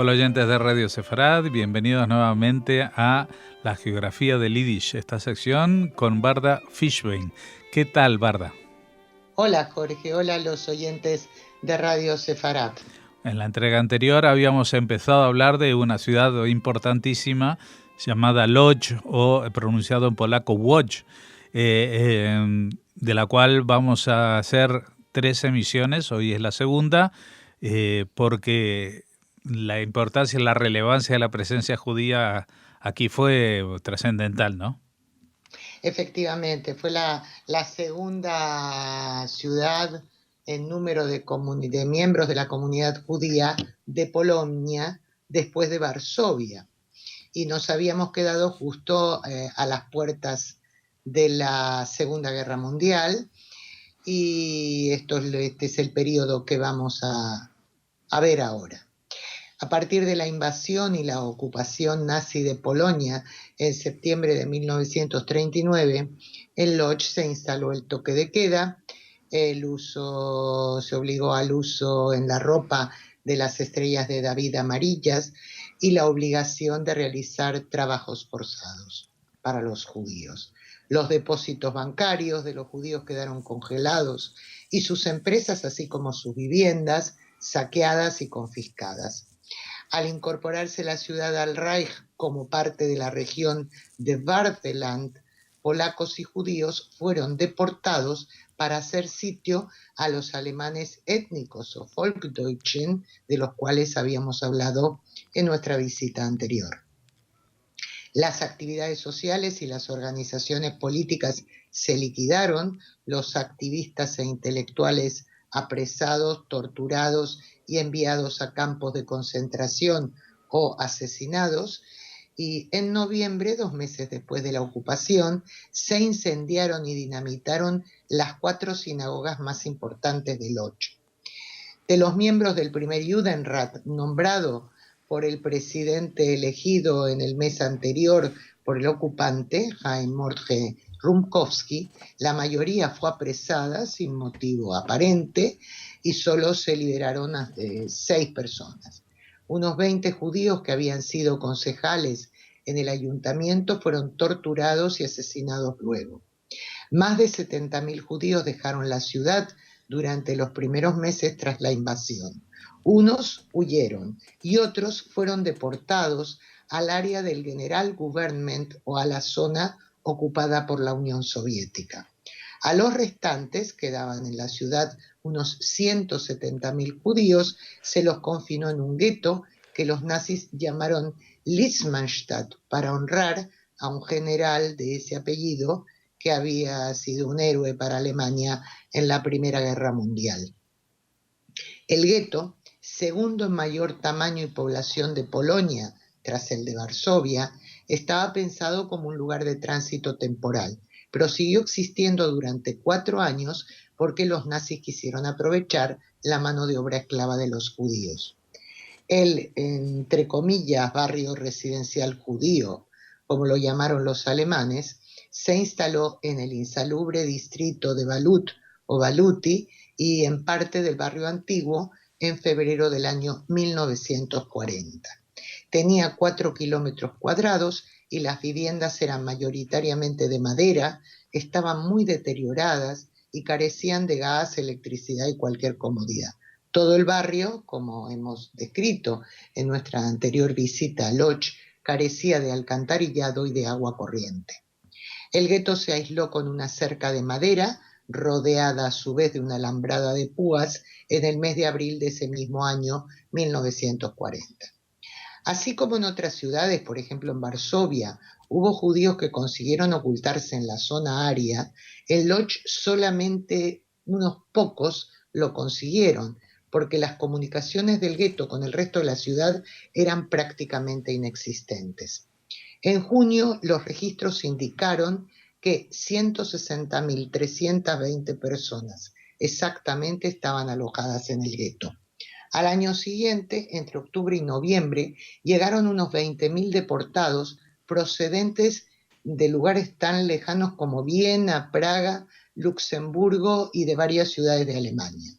Hola oyentes de Radio Sefarad, bienvenidos nuevamente a la geografía del Yiddish, esta sección con Barda Fishbein. ¿Qué tal, Barda? Hola Jorge, hola a los oyentes de Radio Sefarad. En la entrega anterior habíamos empezado a hablar de una ciudad importantísima llamada Lodz, o pronunciado en polaco Łódź, de la cual vamos a hacer 3 emisiones, hoy es la segunda, porque la importancia y la relevancia de la presencia judía aquí fue trascendental, ¿no? Efectivamente, fue la segunda ciudad en número de miembros de la comunidad judía de Polonia después de Varsovia. Y nos habíamos quedado justo a las puertas de la Segunda Guerra Mundial. Y este es el periodo que vamos a ver ahora. A partir de la invasión y la ocupación nazi de Polonia en septiembre de 1939, en Lodz se instaló el toque de queda, se obligó al uso en la ropa de las estrellas de David amarillas y la obligación de realizar trabajos forzados para los judíos. Los depósitos bancarios de los judíos quedaron congelados y sus empresas, así como sus viviendas, saqueadas y confiscadas. Al incorporarse la ciudad al Reich como parte de la región de Wartheland, polacos y judíos fueron deportados para hacer sitio a los alemanes étnicos o Volksdeutschen, de los cuales habíamos hablado en nuestra visita anterior. Las actividades sociales y las organizaciones políticas se liquidaron, los activistas e intelectuales apresados, torturados y enviados a campos de concentración o asesinados, y en noviembre, 2 meses después de la ocupación, se incendiaron y dinamitaron las 4 sinagogas más importantes de Lodz. De los miembros del primer Judenrat nombrado por el presidente elegido en el mes anterior por el ocupante, Chaim Mordechai Rumkowski, la mayoría fue apresada sin motivo aparente y solo se liberaron a 6 personas. Unos 20 judíos que habían sido concejales en el ayuntamiento fueron torturados y asesinados luego. Más de 70.000 judíos dejaron la ciudad durante los primeros meses tras la invasión. Unos huyeron y otros fueron deportados al área del General Government o a la zona ocupada por la Unión Soviética. A los restantes, quedaban en la ciudad unos 170.000 judíos, se los confinó en un gueto que los nazis llamaron Litzmannstadt para honrar a un general de ese apellido que había sido un héroe para Alemania en la Primera Guerra Mundial. El gueto, segundo en mayor tamaño y población de Polonia, tras el de Varsovia, estaba pensado como un lugar de tránsito temporal, pero siguió existiendo durante 4 años porque los nazis quisieron aprovechar la mano de obra esclava de los judíos. El, entre comillas, barrio residencial judío, como lo llamaron los alemanes, se instaló en el insalubre distrito de Balut o Baluti y en parte del barrio antiguo en febrero del año 1940. Tenía 4 kilómetros cuadrados y las viviendas eran mayoritariamente de madera, estaban muy deterioradas y carecían de gas, electricidad y cualquier comodidad. Todo el barrio, como hemos descrito en nuestra anterior visita a Lodz, carecía de alcantarillado y de agua corriente. El gueto se aisló con una cerca de madera, rodeada a su vez de una alambrada de púas, en el mes de abril de ese mismo año, 1940. Así como en otras ciudades, por ejemplo en Varsovia, hubo judíos que consiguieron ocultarse en la zona aria, en Lodz solamente unos pocos lo consiguieron, porque las comunicaciones del gueto con el resto de la ciudad eran prácticamente inexistentes. En junio, los registros indicaron que 160.320 personas exactamente estaban alojadas en el gueto. Al año siguiente, entre octubre y noviembre, llegaron unos 20.000 deportados procedentes de lugares tan lejanos como Viena, Praga, Luxemburgo y de varias ciudades de Alemania.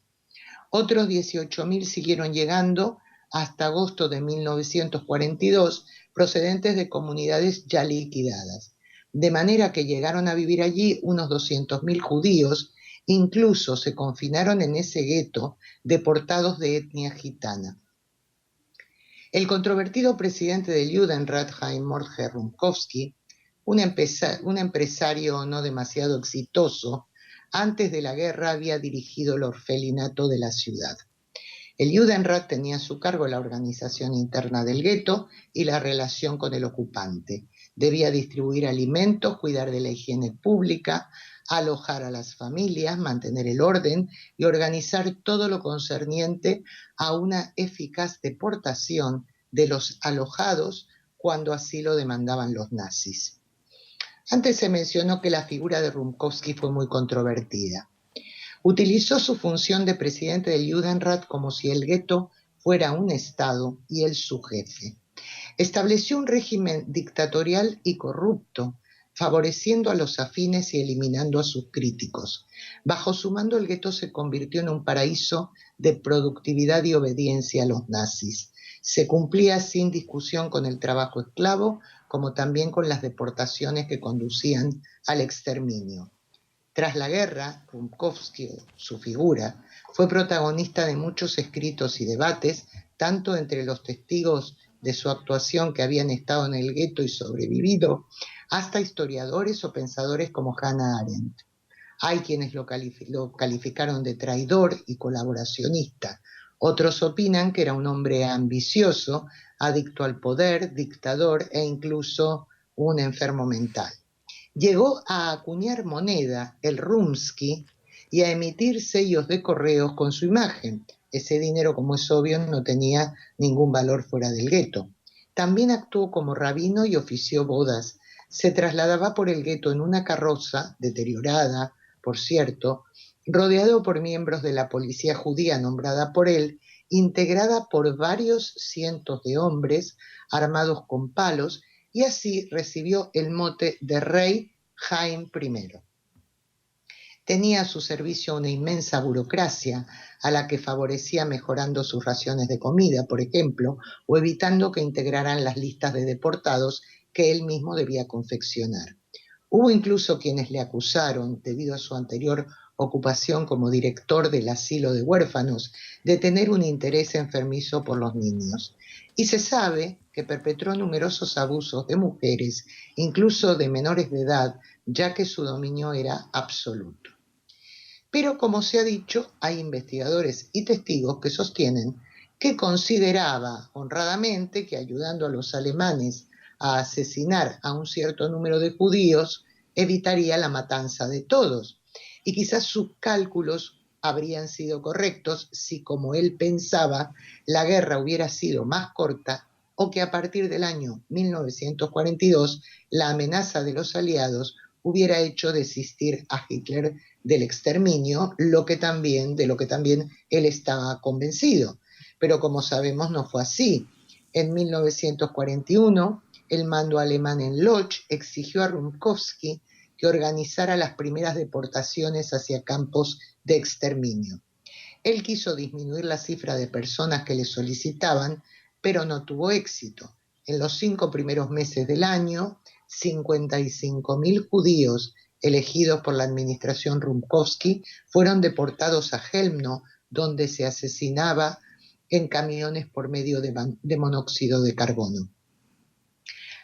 Otros 18.000 siguieron llegando hasta agosto de 1942, procedentes de comunidades ya liquidadas. De manera que llegaron a vivir allí unos 200.000 judíos, incluso se confinaron en ese gueto deportados de etnia gitana. El controvertido presidente del Judenrat, Chaim Mordechai Rumkowski, un empresario no demasiado exitoso, antes de la guerra había dirigido el orfelinato de la ciudad. El Judenrat tenía a su cargo la organización interna del gueto y la relación con el ocupante. Debía distribuir alimentos, cuidar de la higiene pública, alojar a las familias, mantener el orden y organizar todo lo concerniente a una eficaz deportación de los alojados cuando así lo demandaban los nazis. Antes se mencionó que la figura de Rumkowski fue muy controvertida. Utilizó su función de presidente del Judenrat como si el gueto fuera un estado y él su jefe. Estableció un régimen dictatorial y corrupto, favoreciendo a los afines y eliminando a sus críticos. Bajo su mando el gueto se convirtió en un paraíso de productividad y obediencia a los nazis. Se cumplía sin discusión con el trabajo esclavo, como también con las deportaciones que conducían al exterminio. Tras la guerra, Rumkowski, su figura, fue protagonista de muchos escritos y debates, tanto entre los testigos de su actuación que habían estado en el gueto y sobrevivido, hasta historiadores o pensadores como Hannah Arendt. Hay quienes lo calificaron de traidor y colaboracionista. Otros opinan que era un hombre ambicioso, adicto al poder, dictador e incluso un enfermo mental. Llegó a acuñar moneda, el rumsky, y a emitir sellos de correos con su imagen. Ese dinero, como es obvio, no tenía ningún valor fuera del gueto. También actuó como rabino y ofició bodas. Se trasladaba por el gueto en una carroza, deteriorada, por cierto, rodeado por miembros de la policía judía nombrada por él, integrada por varios cientos de hombres armados con palos, y así recibió el mote de rey Jaime I. Tenía a su servicio una inmensa burocracia a la que favorecía mejorando sus raciones de comida, por ejemplo, o evitando que integraran las listas de deportados que él mismo debía confeccionar. Hubo incluso quienes le acusaron, debido a su anterior ocupación como director del asilo de huérfanos, de tener un interés enfermizo por los niños. Y se sabe que perpetró numerosos abusos de mujeres, incluso de menores de edad, ya que su dominio era absoluto. Pero, como se ha dicho, hay investigadores y testigos que sostienen que consideraba honradamente que ayudando a los alemanes a asesinar a un cierto número de judíos evitaría la matanza de todos. Y quizás sus cálculos habrían sido correctos si, como él pensaba, la guerra hubiera sido más corta o que a partir del año 1942 la amenaza de los aliados hubiera hecho desistir a Hitler del exterminio, de lo que también él estaba convencido. Pero como sabemos no fue así. En 1941, el mando alemán en Lodz exigió a Rumkowski que organizara las primeras deportaciones hacia campos de exterminio. Él quiso disminuir la cifra de personas que le solicitaban, pero no tuvo éxito. En los 5 primeros meses del año, 55.000 judíos elegidos por la administración Rumkowski fueron deportados a Chelmno, donde se asesinaba en camiones por medio de monóxido de carbono.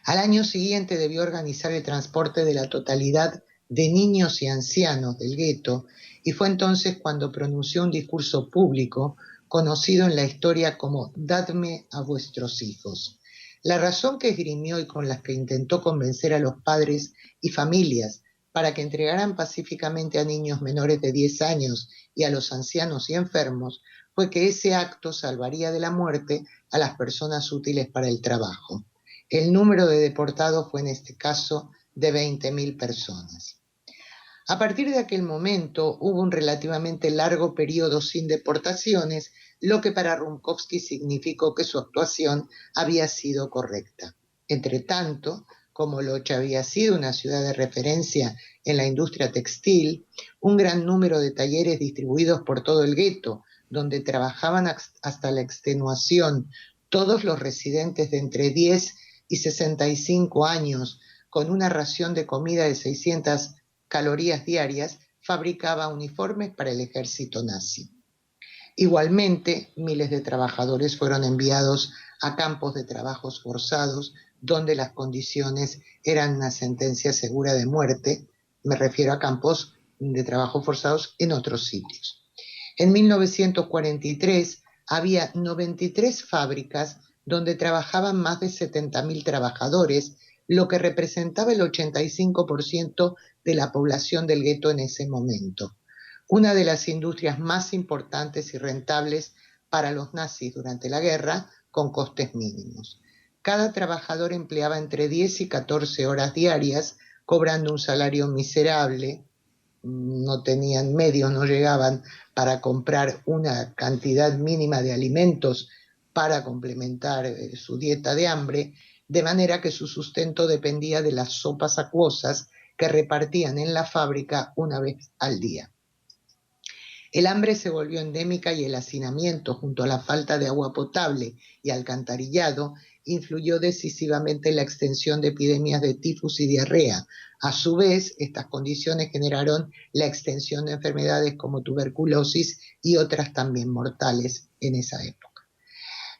Al año siguiente debió organizar el transporte de la totalidad de niños y ancianos del gueto, y fue entonces cuando pronunció un discurso público conocido en la historia como «Dadme a vuestros hijos». La razón que esgrimió y con la que intentó convencer a los padres y familias para que entregaran pacíficamente a niños menores de 10 años y a los ancianos y enfermos fue que ese acto salvaría de la muerte a las personas útiles para el trabajo. El número de deportados fue en este caso de 20.000 personas. A partir de aquel momento hubo un relativamente largo periodo sin deportaciones, lo que para Rumkowski significó que su actuación había sido correcta. Entretanto, como Lodz había sido una ciudad de referencia en la industria textil, un gran número de talleres distribuidos por todo el gueto, donde trabajaban hasta la extenuación todos los residentes de entre 10 y 65 años, con una ración de comida de 600 calorías diarias, fabricaba uniformes para el ejército nazi. Igualmente, miles de trabajadores fueron enviados a campos de trabajos forzados, donde las condiciones eran una sentencia segura de muerte. Me refiero a campos de trabajo forzados en otros sitios. En 1943 había 93 fábricas donde trabajaban más de 70.000 trabajadores, lo que representaba el 85% de la población del gueto en ese momento. Una de las industrias más importantes y rentables para los nazis durante la guerra, con costes mínimos. Cada trabajador empleaba entre 10 y 14 horas diarias, cobrando un salario miserable. No tenían medios, no llegaban para comprar una cantidad mínima de alimentos para complementar su dieta de hambre, de manera que su sustento dependía de las sopas acuosas que repartían en la fábrica una vez al día. El hambre se volvió endémica y el hacinamiento, junto a la falta de agua potable y alcantarillado, influyó decisivamente en la extensión de epidemias de tifus y diarrea. A su vez, estas condiciones generaron la extensión de enfermedades como tuberculosis y otras también mortales en esa época.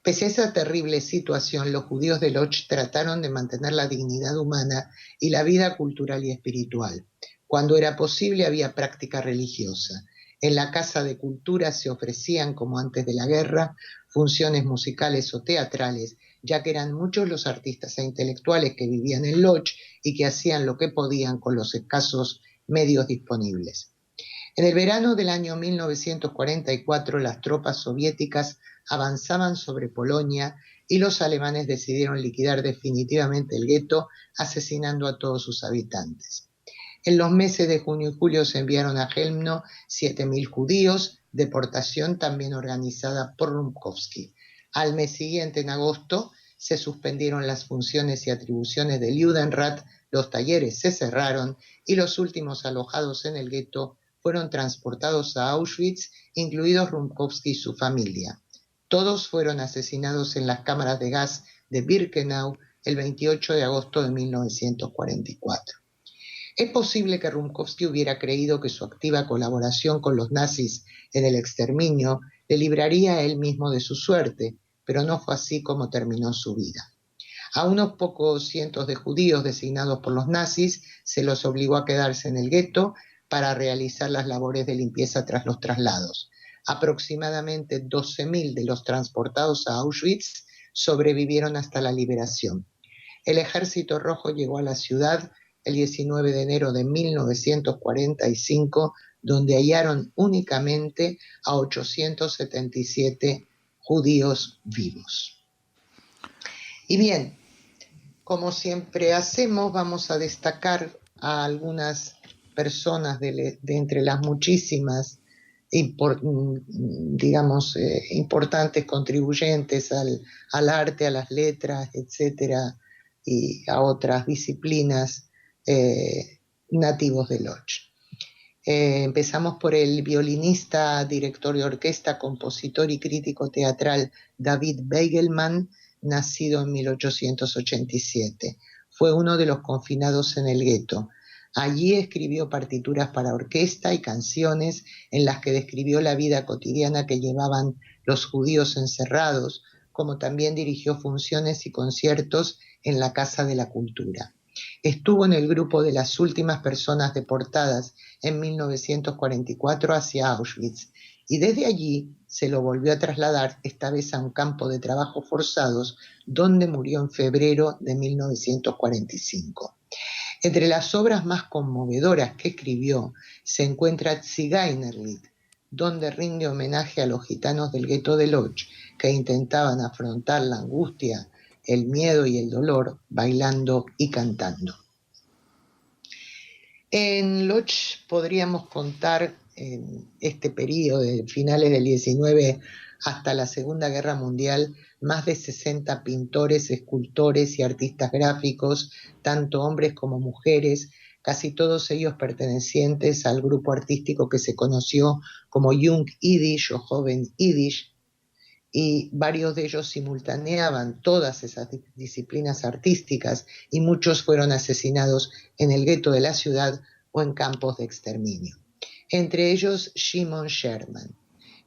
Pese a esa terrible situación, los judíos de Lodz trataron de mantener la dignidad humana y la vida cultural y espiritual. Cuando era posible, había práctica religiosa. En la Casa de Cultura se ofrecían, como antes de la guerra, funciones musicales o teatrales, ya que eran muchos los artistas e intelectuales que vivían en Lodz y que hacían lo que podían con los escasos medios disponibles. En el verano del año 1944, las tropas soviéticas avanzaban sobre Polonia y los alemanes decidieron liquidar definitivamente el gueto, asesinando a todos sus habitantes. En los meses de junio y julio se enviaron a Chelmno 7.000 judíos, deportación también organizada por Rumkowski. Al mes siguiente, en agosto, se suspendieron las funciones y atribuciones del Judenrat, los talleres se cerraron y los últimos alojados en el gueto fueron transportados a Auschwitz, incluidos Rumkowski y su familia. Todos fueron asesinados en las cámaras de gas de Birkenau el 28 de agosto de 1944. Es posible que Rumkowski hubiera creído que su activa colaboración con los nazis en el exterminio le libraría a él mismo de su suerte, pero no fue así como terminó su vida. A unos pocos cientos de judíos designados por los nazis se los obligó a quedarse en el gueto para realizar las labores de limpieza tras los traslados. Aproximadamente 12.000 de los transportados a Auschwitz sobrevivieron hasta la liberación. El Ejército Rojo llegó a la ciudad el 19 de enero de 1945, donde hallaron únicamente a 877 judíos vivos. Y bien, como siempre hacemos, vamos a destacar a algunas personas de entre las muchísimas importantes contribuyentes al arte, a las letras, etcétera, y a otras disciplinas nativos de Lodz. Empezamos por el violinista, director de orquesta, compositor y crítico teatral David Beigelman, nacido en 1887. Fue uno de los confinados en el gueto. Allí escribió partituras para orquesta y canciones en las que describió la vida cotidiana que llevaban los judíos encerrados, como también dirigió funciones y conciertos en la Casa de la Cultura. Estuvo en el grupo de las últimas personas deportadas en 1944 hacia Auschwitz y desde allí se lo volvió a trasladar, esta vez a un campo de trabajo forzados, donde murió en febrero de 1945. Entre las obras más conmovedoras que escribió se encuentra Zigeunerlied, donde rinde homenaje a los gitanos del gueto de Lodz que intentaban afrontar la angustia, el miedo y el dolor bailando y cantando. En Lodz podríamos contar en este periodo de finales del 19 hasta la Segunda Guerra Mundial más de 60 pintores, escultores y artistas gráficos, tanto hombres como mujeres, casi todos ellos pertenecientes al grupo artístico que se conoció como Jung Yiddish o Joven Yiddish, y varios de ellos simultaneaban todas esas disciplinas artísticas y muchos fueron asesinados en el gueto de la ciudad o en campos de exterminio. Entre ellos Shimon Sherman.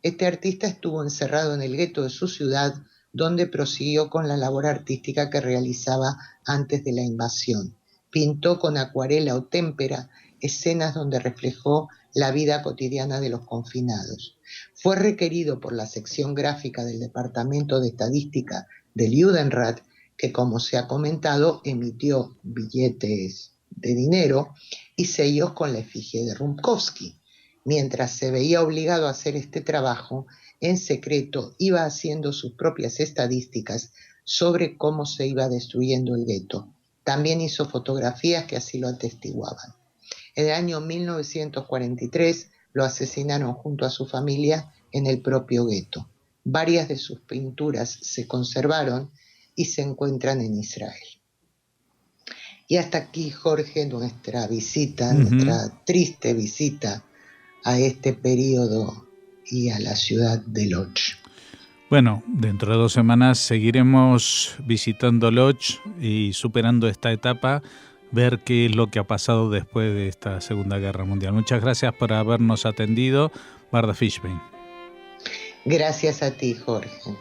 Este artista estuvo encerrado en el gueto de su ciudad, donde prosiguió con la labor artística que realizaba antes de la invasión. Pintó con acuarela o témpera escenas donde reflejó la vida cotidiana de los confinados. Fue requerido por la sección gráfica del Departamento de Estadística del Judenrat, que, como se ha comentado, emitió billetes de dinero y sellos con la efigie de Rumkowski. Mientras se veía obligado a hacer este trabajo, en secreto iba haciendo sus propias estadísticas sobre cómo se iba destruyendo el gueto. También hizo fotografías que así lo atestiguaban. En el año 1943 lo asesinaron junto a su familia en el propio gueto. Varias de sus pinturas se conservaron y se encuentran en Israel. Y hasta aquí, Jorge, nuestra visita, nuestra triste visita a este periodo y a la ciudad de Lodz. Bueno, dentro de 2 semanas seguiremos visitando Lodz y superando esta etapa, ver qué es lo que ha pasado después de esta Segunda Guerra Mundial. Muchas gracias por habernos atendido, Varda Fishbein. Gracias a ti, Jorge.